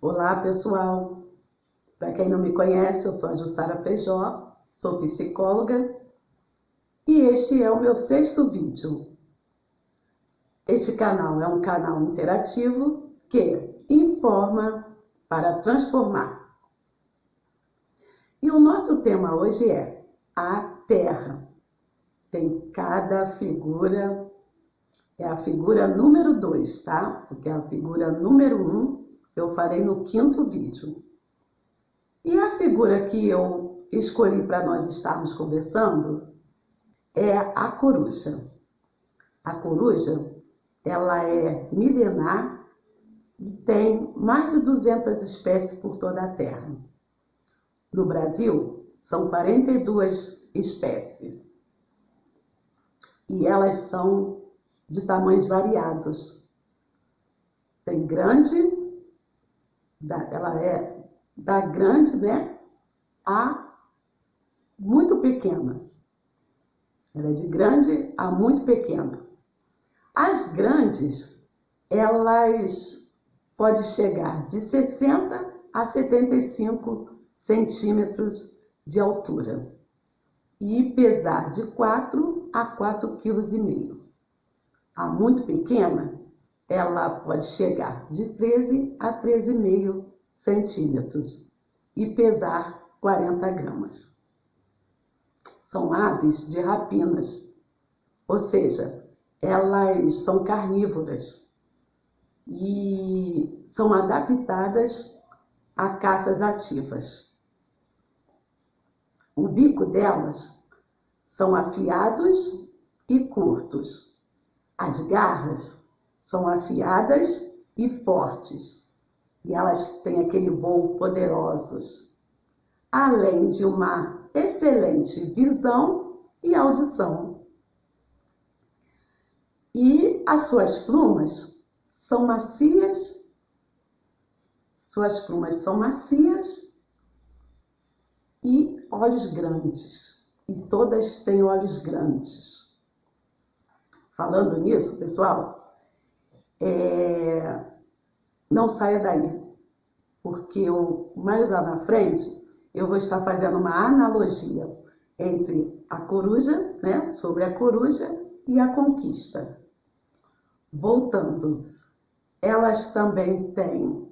Olá, pessoal! Para quem não me conhece, eu sou a Jussara Feijó, sou psicóloga e este é o meu 6º vídeo. Este canal é um canal interativo que informa para transformar. E o nosso tema hoje é a Terra. Tem cada figura, é a figura número 2, tá? Porque a figura número 1 eu falei no 5º vídeo. E a figura que eu escolhi para nós estarmos conversando é a coruja. A coruja, ela é milenar e tem mais de 200 espécies por toda a Terra. No Brasil, são 42 espécies. E elas são de tamanhos variados. Tem grande, ela é da grande, né, a muito pequena. Ela é de grande a muito pequena. As grandes, elas podem chegar de 60 a 75 centímetros de altura e pesar de 4 a 4,5 kg. A muito pequena, ela pode chegar de 13 a 13,5 centímetros e pesar 40 gramas. São aves de rapinas, ou seja, elas são carnívoras e são adaptadas a caças ativas. O bico delas são afiados e curtos. As garras são afiadas e fortes. E elas têm aquele voo poderosos, além de uma excelente visão e audição. E as suas plumas são macias, e olhos grandes. E todas têm olhos grandes. Falando nisso, pessoal, não saia daí, porque mais lá na frente eu vou estar fazendo uma analogia entre a coruja, né, sobre a coruja e a conquista. Voltando, elas também têm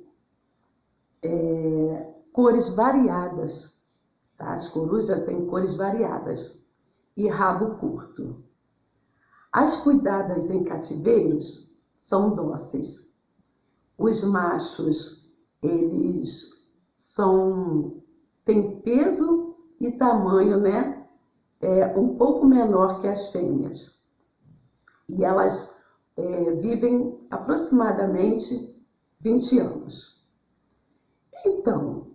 cores variadas, tá? As corujas têm cores variadas e rabo curto. As cuidadas em cativeiros são dóceis. Os machos, eles têm peso e tamanho, né, um pouco menor que as fêmeas. E elas vivem aproximadamente 20 anos. Então,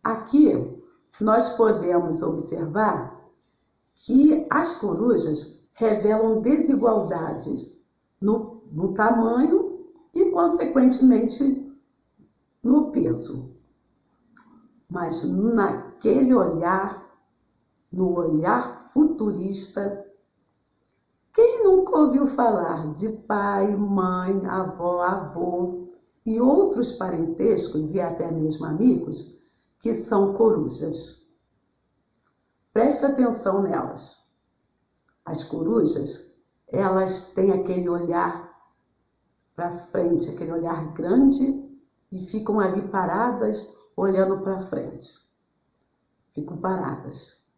aqui nós podemos observar que as corujas revelam desigualdades no tamanho e, consequentemente, no peso. Mas naquele olhar, no olhar futurista, quem nunca ouviu falar de pai, mãe, avó, avô e outros parentescos e até mesmo amigos que são corujas? Preste atenção nelas. As corujas, elas têm aquele olhar para frente, aquele olhar grande e ficam ali paradas, olhando para frente. Ficam paradas.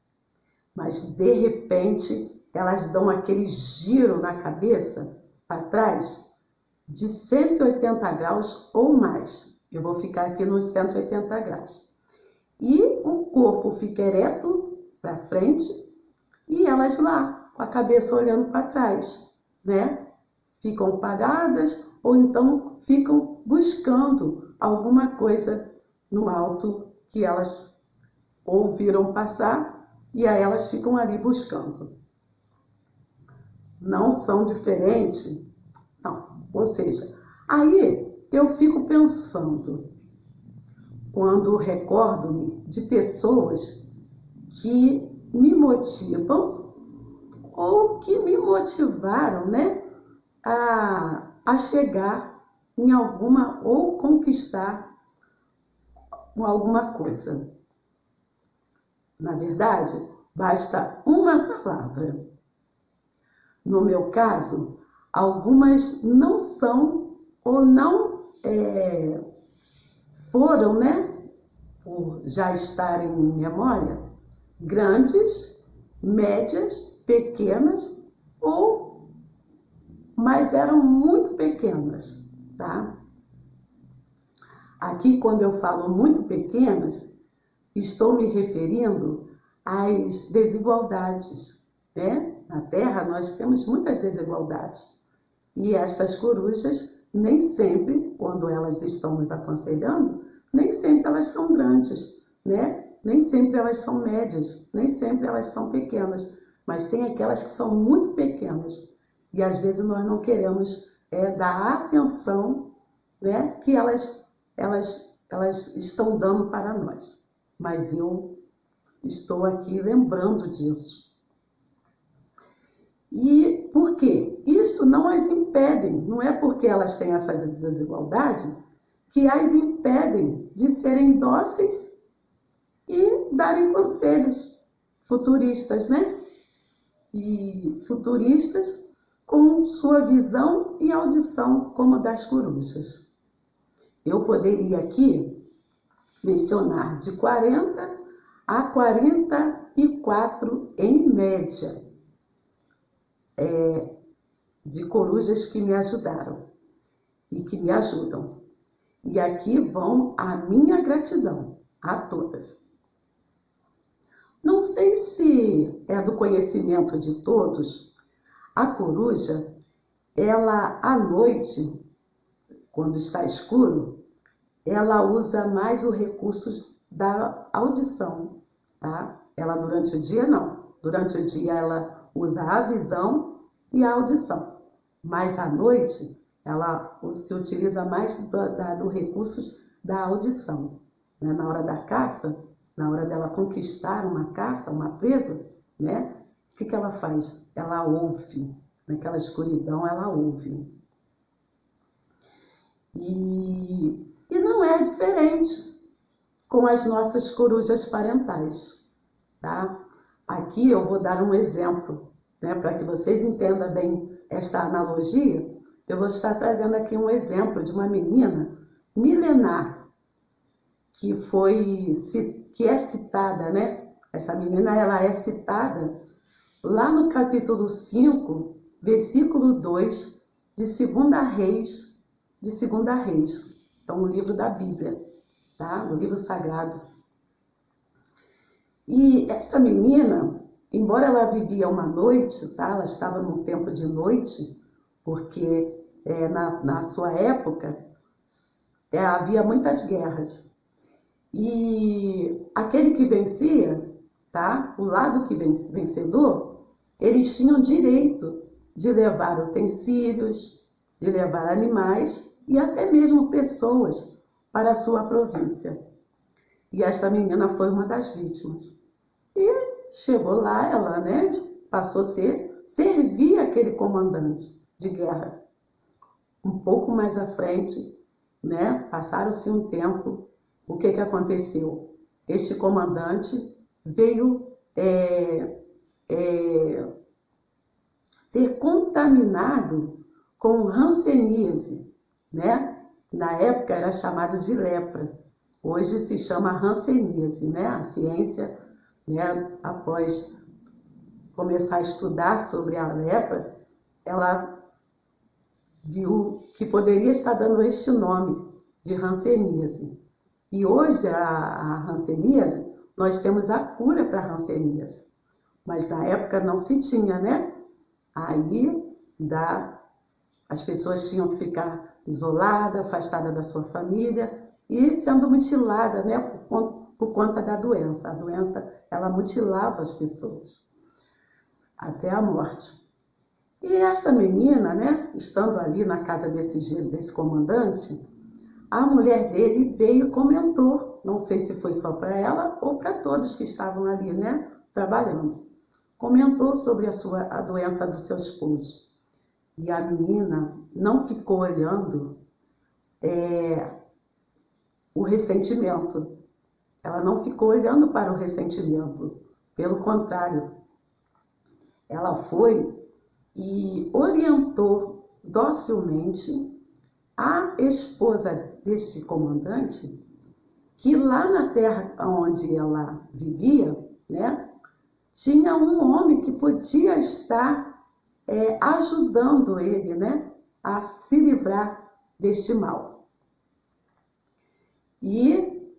Mas, de repente, elas dão aquele giro na cabeça para trás de 180 graus ou mais. Eu vou ficar aqui nos 180 graus. E o corpo fica ereto para frente e elas lá, com a cabeça olhando para trás, né? Ficam paradas ou então ficam buscando alguma coisa no alto que elas ouviram passar e aí elas ficam ali buscando. Não são diferentes, não. Ou seja, aí eu fico pensando, quando recordo-me de pessoas que me motivam ou que me motivaram, né, a chegar em alguma ou conquistar alguma coisa. Na verdade, basta uma palavra. No meu caso, algumas não são ou não foram, né, por já estarem em memória, grandes, médias, pequenas mas eram muito pequenas, tá? Aqui, quando eu falo muito pequenas, estou me referindo às desigualdades, né? Na Terra nós temos muitas desigualdades e estas corujas nem sempre, quando elas estão nos aconselhando, nem sempre elas são grandes, né? Nem sempre elas são médias, nem sempre elas são pequenas, mas tem aquelas que são muito pequenas e às vezes nós não queremos dar atenção, né, que elas estão dando para nós. Mas eu estou aqui lembrando disso. E por quê? Isso não as impede, não é porque elas têm essa desigualdade que as impedem de serem dóceis e darem conselhos futuristas, né? E futuristas com sua visão e audição como das corujas. Eu poderia aqui mencionar de 40 a 44 em média de corujas que me ajudaram e que me ajudam. E aqui vão a minha gratidão a todas. Não sei se é do conhecimento de todos, a coruja, ela à noite, quando está escuro, ela usa mais os recursos da audição, tá? Ela durante o dia não. Durante o dia ela usa a visão e a audição. Mas à noite ela se utiliza mais do recursos da audição, né? Na hora da caça, na hora dela conquistar uma caça, uma presa, né? O que ela faz? Ela ouve. Naquela escuridão ela ouve. E não é diferente com as nossas corujas parentais, tá? Aqui eu vou dar um exemplo, né, para que vocês entendam bem esta analogia. Eu vou estar trazendo aqui um exemplo de uma menina milenar que é citada, né? Essa menina ela é citada lá no capítulo 5, versículo 2 de 2 Reis, é um livro da Bíblia, tá? Um livro sagrado. E esta menina, embora ela vivia uma noite, tá? Ela estava num tempo de noite, porque na sua época havia muitas guerras. E aquele que vencia, tá? O lado que vencedor, eles tinham direito de levar utensílios, de levar animais e até mesmo pessoas para a sua província. E essa menina foi uma das vítimas. E chegou lá, ela, né, passou a servir aquele comandante de guerra. Um pouco mais à frente, né, passaram-se um tempo, o que aconteceu? Este comandante veio ser contaminado com hanseníase, né? Na época era chamado de lepra, hoje se chama hanseníase, né? A ciência, né, após começar a estudar sobre a lepra, ela viu que poderia estar dando este nome de hanseníase. E hoje a hanseníase, nós temos a cura para a hanseníase, mas na época não se tinha, né? Aí as pessoas tinham que ficar isoladas, afastadas da sua família e sendo mutiladas, né? Por conta da doença. A doença, ela mutilava as pessoas até a morte. E essa menina, né, estando ali na casa desse comandante, a mulher dele veio e comentou, não sei se foi só para ela ou para todos que estavam ali, né, trabalhando. Comentou sobre a doença do seu esposo. E a menina não ficou olhando o ressentimento. Ela não ficou olhando para o ressentimento, pelo contrário, ela foi e orientou docilmente a esposa deste comandante, que lá na terra onde ela vivia, né, tinha um homem que podia estar ajudando ele, né, a se livrar deste mal. E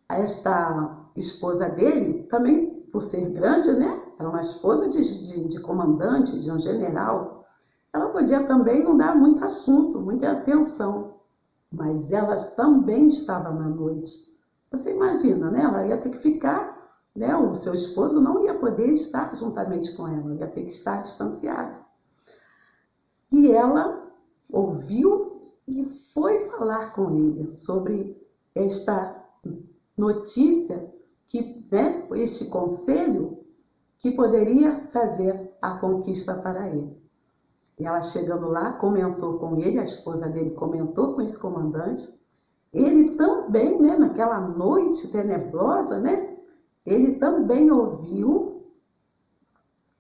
esta esposa dele, também por ser grande, né, era uma esposa de comandante, de um general, ela podia também não dar muito assunto, muita atenção, mas ela também estava na noite. Você imagina, né? Ela ia ter que ficar, né? O seu esposo não ia poder estar juntamente com ela, ia ter que estar distanciado. E ela ouviu e foi falar com ele sobre esta notícia, que, né, este conselho que poderia trazer a conquista para ele. E ela chegando lá, comentou com ele, a esposa dele comentou com esse comandante. Ele também, né, naquela noite tenebrosa, né, ele também ouviu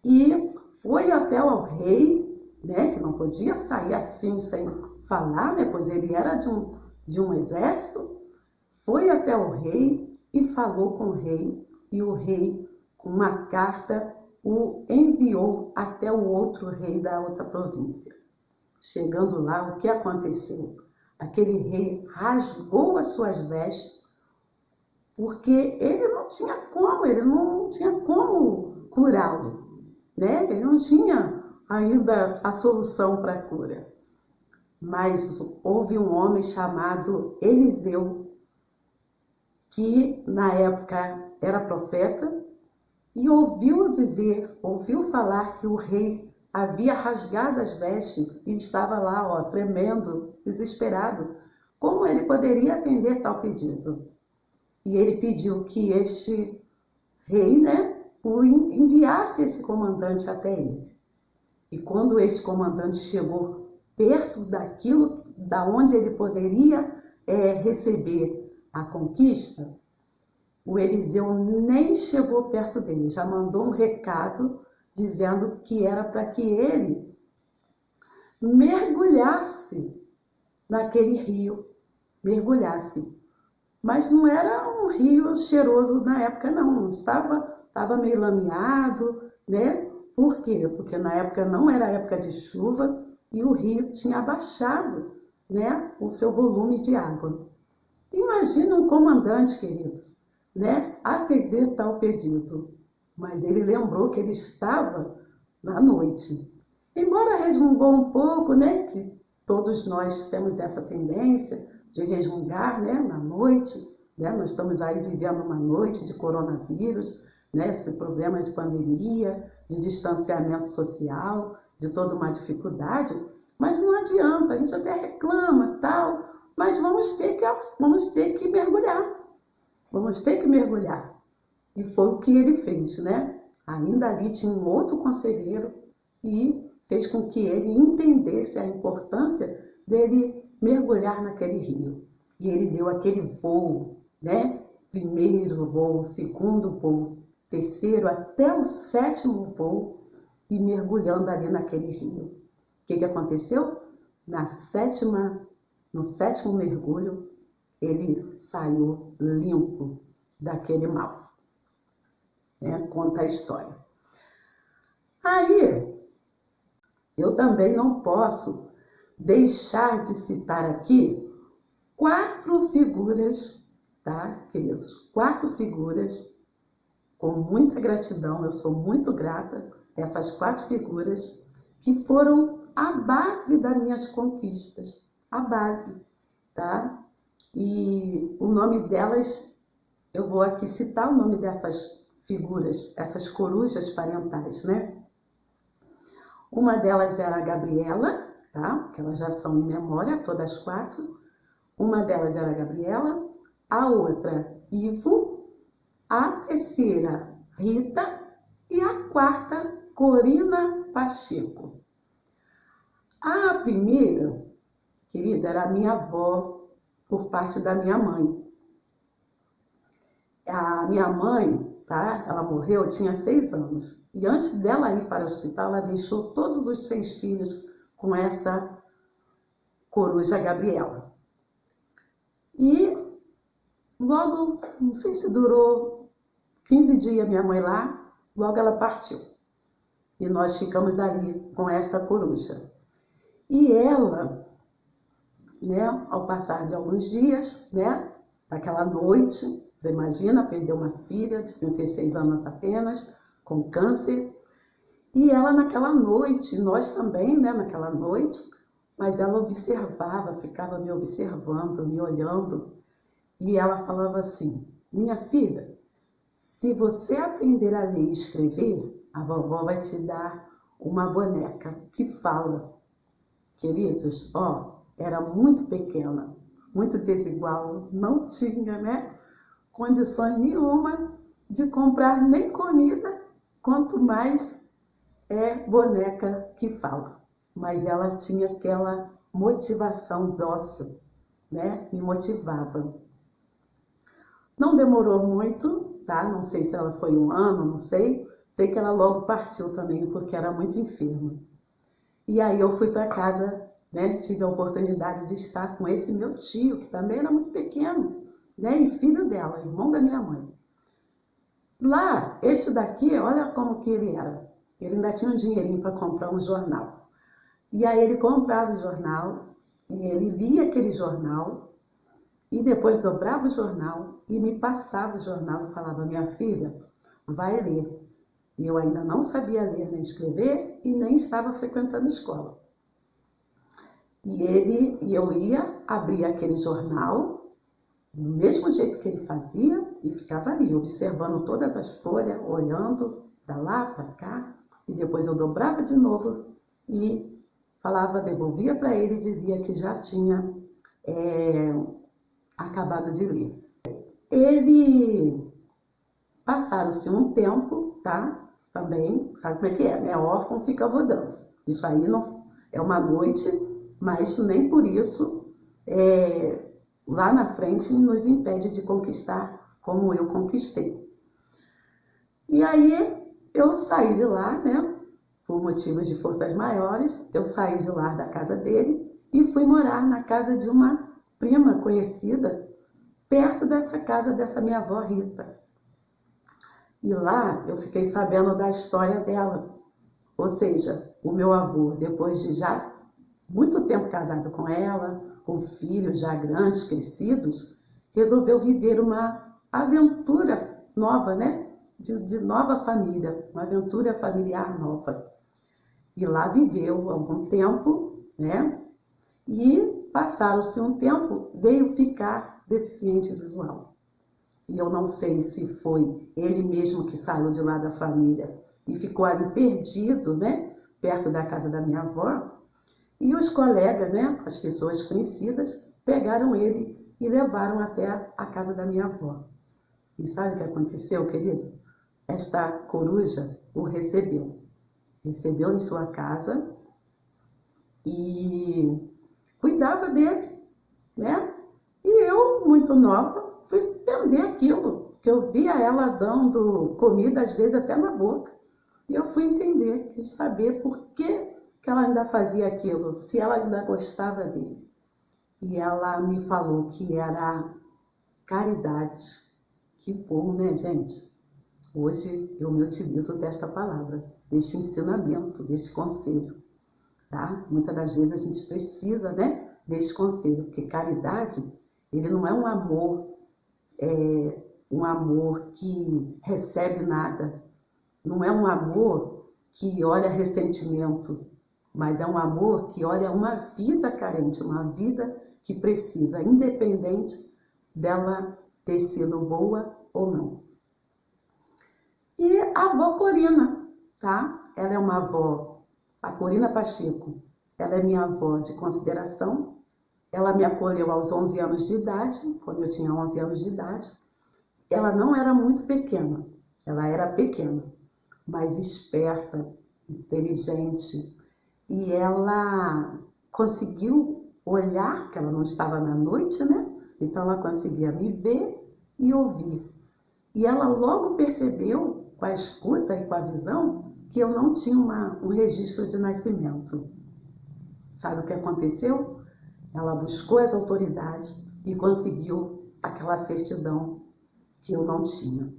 e foi até o rei, né, que não podia sair assim sem falar, né, pois ele era de um exército, foi até o rei e falou com o rei, e o rei, com uma carta, o enviou até o outro rei da outra província. Chegando lá, o que aconteceu? Aquele rei rasgou as suas vestes, porque ele não tinha como curá-lo, né? Ele não tinha ainda a solução para a cura. Mas houve um homem chamado Eliseu, que na época era profeta, e ouviu falar que o rei havia rasgado as vestes e estava lá, ó, tremendo, desesperado. Como ele poderia atender tal pedido? E ele pediu que este rei, né, o enviasse esse comandante até ele. E quando esse comandante chegou perto daquilo, da onde ele poderia receber a conquista, o Eliseu nem chegou perto dele, já mandou um recado dizendo que era para que ele mergulhasse naquele rio, mergulhasse. Mas não era um rio cheiroso na época, não, estava meio lameado, né? Por quê? Porque na época não era época de chuva e o rio tinha abaixado, né, o seu volume de água. Imagina um comandante, queridos, né, atender tal pedido, mas ele lembrou que ele estava na noite. Embora resmungou um pouco, né, que todos nós temos essa tendência de resmungar, né, na noite, né, nós estamos aí vivendo uma noite de coronavírus, né, esse problema de pandemia, de distanciamento social, de toda uma dificuldade, mas não adianta, a gente até reclama, tal, mas vamos ter que mergulhar. Vamos ter que mergulhar. E foi o que ele fez, né? Ainda ali tinha um outro conselheiro e fez com que ele entendesse a importância dele mergulhar naquele rio. E ele deu aquele voo, né? Primeiro voo, segundo voo, terceiro até o sétimo voo e mergulhando ali naquele rio. O que aconteceu? No sétimo mergulho, ele saiu limpo daquele mal. Né? Conta a história. Aí, eu também não posso deixar de citar aqui 4 figuras, tá, queridos? 4 figuras, com muita gratidão, eu sou muito grata a essas 4 figuras que foram a base das minhas conquistas, a base, tá? E o nome delas, eu vou aqui citar o nome dessas figuras, essas corujas parentais, né? Uma delas era a Gabriela, tá? Que elas já são em memória, todas 4. Uma delas era a Gabriela, a outra, Ivo, a terceira, Rita, e a quarta, Corina Pacheco. A primeira, querida, era a minha avó por parte da minha mãe. A minha mãe, tá? Ela morreu, eu tinha 6 anos. E antes dela ir para o hospital, ela deixou todos os 6 filhos com essa coruja Gabriela. E logo, não sei se durou 15 dias minha mãe lá, logo ela partiu. E nós ficamos ali com esta coruja. E ela, né, ao passar de alguns dias, né, naquela noite, você imagina, perdeu uma filha de 36 anos apenas, com câncer. E ela naquela noite, nós também, né, naquela noite, mas ela observava, ficava me observando, me olhando. E ela falava assim, minha filha, se você aprender a ler e escrever, a vovó vai te dar uma boneca que fala. Queridos, ó, era muito pequena, muito desigual, não tinha, né, condições nenhuma de comprar nem comida, quanto mais boneca que fala. Mas ela tinha aquela motivação dócil, né, me motivava. Não demorou muito, tá? Não sei se ela foi 1 ano, não sei. Sei que ela logo partiu também, porque era muito enferma. E aí eu fui para casa, né? Tive a oportunidade de estar com esse meu tio, que também era muito pequeno, né? E filho dela, irmão da minha mãe. Lá, este daqui, olha como que ele era. Ele ainda tinha um dinheirinho para comprar um jornal. E aí ele comprava o jornal, e ele lia aquele jornal, e depois dobrava o jornal e me passava o jornal e falava, minha filha, vai ler. E eu ainda não sabia ler nem escrever e nem estava frequentando escola. E eu ia abrir aquele jornal, do mesmo jeito que ele fazia, e ficava ali, observando todas as folhas, olhando para lá, para cá, e depois eu dobrava de novo e falava, devolvia para ele e dizia que já tinha acabado de ler. Ele, passaram-se um tempo, tá? Também, sabe como é que é, né? Órfão fica rodando. Isso aí não é uma noite, mas nem por isso lá na frente nos impede de conquistar como eu conquistei. E aí eu saí de lá, né? Por motivos de forças maiores, eu saí de lá da casa dele e fui morar na casa de uma prima conhecida, perto dessa casa dessa minha avó Rita. E lá eu fiquei sabendo da história dela. Ou seja, o meu avô, depois de já muito tempo casado com ela, com filhos já grandes, crescidos, resolveu viver uma aventura nova, né? De nova família, uma aventura familiar nova. E lá viveu algum tempo, né? E passaram-se um tempo, veio ficar deficiente visual. E eu não sei se foi ele mesmo que saiu de lá da família e ficou ali perdido, né? Perto da casa da minha avó. E os colegas, né? As pessoas conhecidas, pegaram ele e levaram até a casa da minha avó. E sabe o que aconteceu, querido? Esta coruja o recebeu. Recebeu em sua casa e cuidava dele, né? E eu, muito nova, fui entender aquilo, que eu via ela dando comida, às vezes até na boca. E eu fui entender, quis saber por que ela ainda fazia aquilo, se ela ainda gostava dele. E ela me falou que era caridade. Que bom, né, gente? Hoje eu me utilizo desta palavra, deste ensinamento, deste conselho, tá? Muitas das vezes a gente precisa, né, deste conselho, porque caridade, ele não é um amor que recebe nada, não é um amor que olha ressentimento, mas é um amor que olha uma vida carente, uma vida que precisa, independente dela ter sido boa ou não. E a avó Corina, tá? Ela é uma avó, a Corina Pacheco, ela é minha avó de consideração. Ela me acolheu aos 11 anos de idade, quando eu tinha 11 anos de idade. Ela não era muito pequena, ela era pequena, mas esperta, inteligente. E ela conseguiu olhar, porque ela não estava na noite, né? Então ela conseguia me ver e ouvir. E ela logo percebeu, com a escuta e com a visão, que eu não tinha um registro de nascimento. Sabe o que aconteceu? Ela buscou as autoridades e conseguiu aquela certidão que eu não tinha.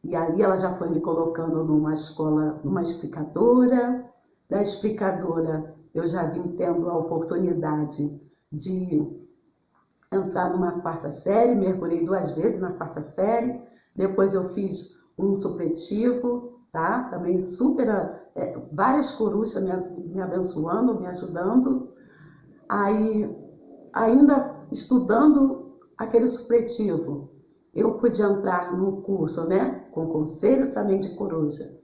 E ali ela já foi me colocando numa escola, numa explicadora. Da explicadora eu já vim tendo a oportunidade de entrar numa quarta série, mergulhei 2 vezes na quarta série. Depois eu fiz um supletivo, tá? Também várias corujas me abençoando, me ajudando. Aí, ainda estudando aquele supletivo, eu pude entrar num curso, né, com conselho também de coruja,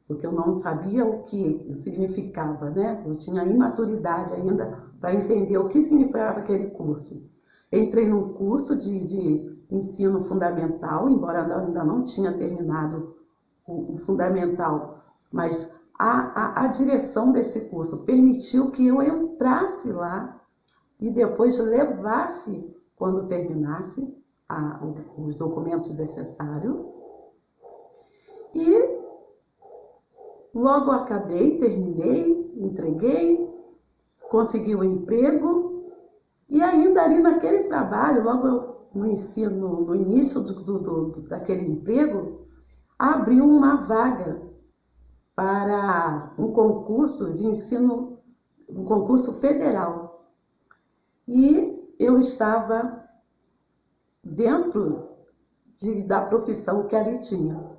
porque eu não sabia o que significava, né? Eu tinha imaturidade ainda para entender o que significava aquele curso. Entrei num curso de ensino fundamental, embora ainda não tinha terminado o fundamental, mas a direção desse curso permitiu que eu entrasse lá e depois levasse, quando terminasse, os documentos necessários. E logo acabei, terminei, entreguei, consegui o emprego e ainda ali naquele trabalho, logo no ensino, no início daquele emprego, abriu uma vaga para um concurso de ensino, um concurso federal. E eu estava dentro da profissão que ali tinha,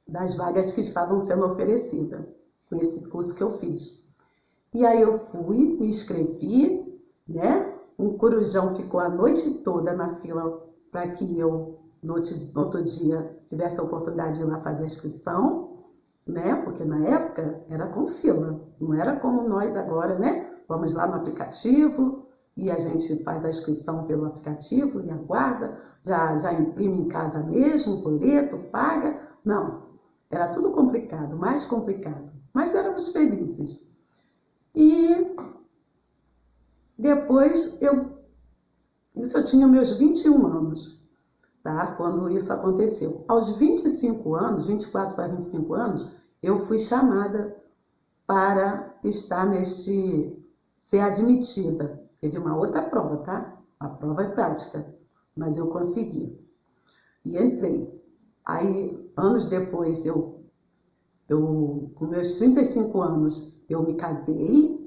das vagas que estavam sendo oferecidas, com esse curso que eu fiz. E aí eu fui, me inscrevi, né? Um corujão ficou a noite toda na fila para que eu, no outro dia, tivesse a oportunidade de ir lá fazer a inscrição, né? Porque na época era com fila, não era como nós agora, né? Vamos lá no aplicativo e a gente faz a inscrição pelo aplicativo e aguarda, já imprime em casa mesmo, o boleto, paga. Não, era tudo complicado, mais complicado, mas éramos felizes. E depois, eu tinha meus 21 anos, tá? Quando isso aconteceu. Aos 25 anos, 24 para 25 anos, eu fui chamada para estar ser admitida. Teve uma outra prova, tá? A prova é prática, mas eu consegui. E entrei. Aí, anos depois, com meus 35 anos, eu me casei.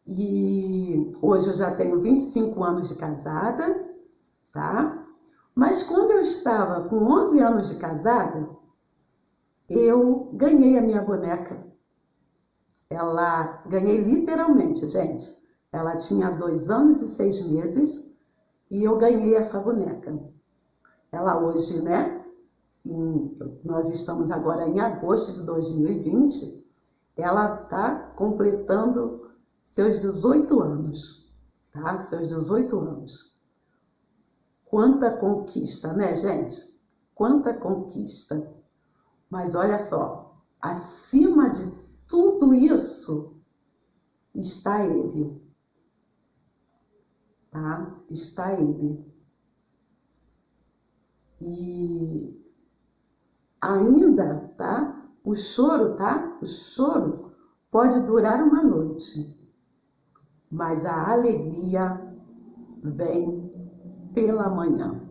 E hoje eu já tenho 25 anos de casada, tá? Mas quando eu estava com 11 anos de casada, eu ganhei a minha boneca. Ganhei literalmente, gente. Ela tinha 2 anos e 6 meses e eu ganhei essa boneca. Ela hoje, né? Nós estamos agora em agosto de 2020. Ela está completando seus 18 anos, tá? Seus 18 anos. Quanta conquista, né, gente? Quanta conquista. Mas olha só, acima de tudo isso está ele, tá? Está ele. E ainda, tá? O choro, tá? O choro pode durar uma noite, mas a alegria vem pela manhã.